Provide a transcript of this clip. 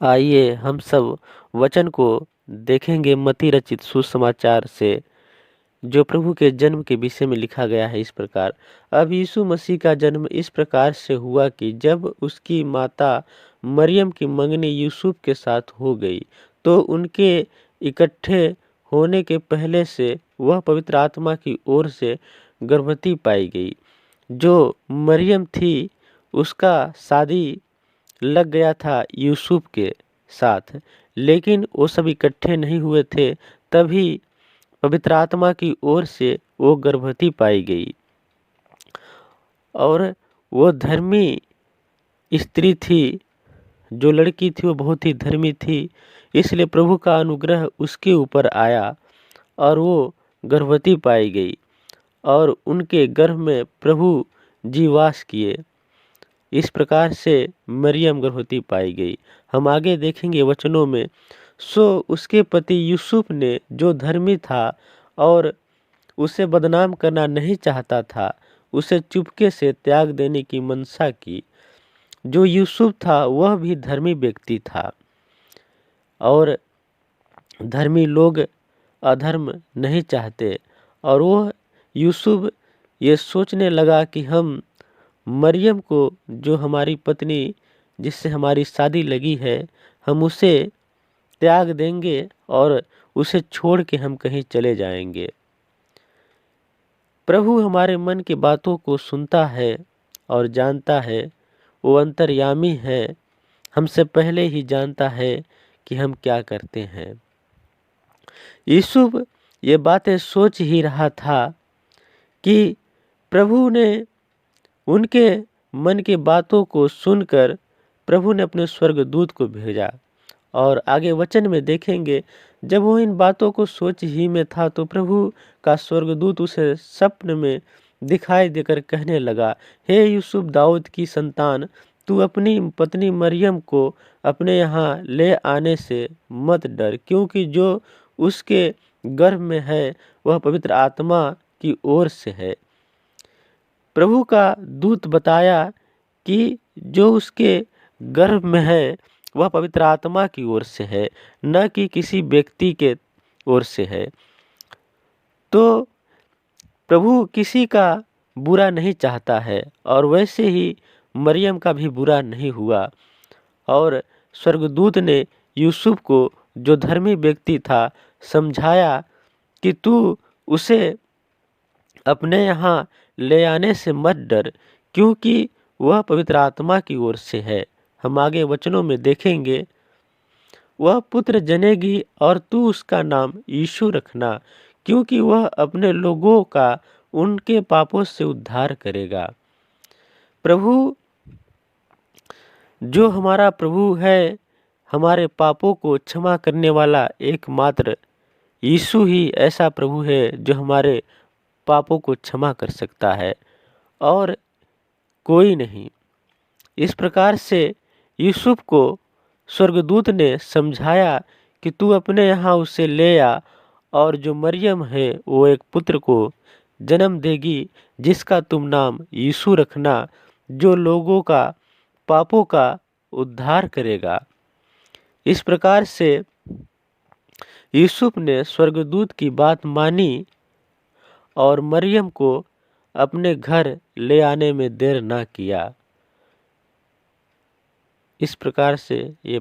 आइए हम सब वचन को देखेंगे मत्ती रचित सुसमाचार से, जो प्रभु के जन्म के विषय में लिखा गया है इस प्रकार। अब यीशु मसीह का जन्म इस प्रकार से हुआ कि जब उसकी माता मरियम की मंगनी यूसुफ के साथ हो गई, तो उनके इकट्ठे होने के पहले से वह पवित्र आत्मा की ओर से गर्भवती पाई गई। जो मरियम थी, उसका शादी लग गया था यूसुफ के साथ, लेकिन वो सब इकट्ठे नहीं हुए थे। तभी पवित्र आत्मा की ओर से वो गर्भवती पाई गई और वो धर्मी स्त्री थी। जो लड़की थी वो बहुत ही धर्मी थी, इसलिए प्रभु का अनुग्रह उसके ऊपर आया और वो गर्भवती पाई गई और उनके गर्भ में प्रभु जी वास किए। इस प्रकार से मरियम गर्भवती पाई गई। हम आगे देखेंगे वचनों में। सो उसके पति यूसुफ ने, जो धर्मी था और उसे बदनाम करना नहीं चाहता था, उसे चुपके से त्याग देने की मनसा की। जो यूसुफ था वह भी धर्मी व्यक्ति था और धर्मी लोग अधर्म नहीं चाहते, और वह यूसुफ ये सोचने लगा कि हम मरियम को, जो हमारी पत्नी जिससे हमारी शादी लगी है, हम उसे त्याग देंगे और उसे छोड़ के हम कहीं चले जाएंगे। प्रभु हमारे मन की बातों को सुनता है और जानता है। वो अंतर्यामी है, हमसे पहले ही जानता है कि हम क्या करते हैं। यूसुफ ये बातें सोच ही रहा था कि प्रभु ने उनके मन की बातों को सुनकर प्रभु ने अपने स्वर्गदूत को भेजा। और आगे वचन में देखेंगे, जब वो इन बातों को सोच ही में था, तो प्रभु का स्वर्गदूत उसे स्वप्न में दिखाई देकर कहने लगा, हे यूसुफ दाऊद की संतान, तू अपनी पत्नी मरियम को अपने यहाँ ले आने से मत डर, क्योंकि जो उसके गर्भ में है वह पवित्र आत्मा की ओर से है। प्रभु का दूत बताया कि जो उसके गर्भ में है वह पवित्र आत्मा की ओर से है, न कि किसी व्यक्ति के ओर से है। तो प्रभु किसी का बुरा नहीं चाहता है, और वैसे ही मरियम का भी बुरा नहीं हुआ। और स्वर्गदूत ने यूसुफ को, जो धर्मी व्यक्ति था, समझाया कि तू उसे अपने यहाँ ले आने से मत डर, क्योंकि वह पवित्र आत्मा की ओर से है। हम आगे वचनों में देखेंगे, वह पुत्र जनेगी और तू उसका नाम यीशु रखना, क्योंकि वह अपने लोगों का उनके पापों से उद्धार करेगा। प्रभु, जो हमारा प्रभु है, हमारे पापों को क्षमा करने वाला एकमात्र यीशु ही ऐसा प्रभु है जो हमारे पापों को क्षमा कर सकता है, और कोई नहीं। इस प्रकार से यूसुफ को स्वर्गदूत ने समझाया कि तू अपने यहाँ उसे ले आ, और जो मरियम है वो एक पुत्र को जन्म देगी, जिसका तुम नाम यीशु रखना, जो लोगों का पापों का उद्धार करेगा। इस प्रकार से यूसुफ ने स्वर्गदूत की बात मानी और मरियम को अपने घर ले आने में देर ना किया। इस प्रकार से ये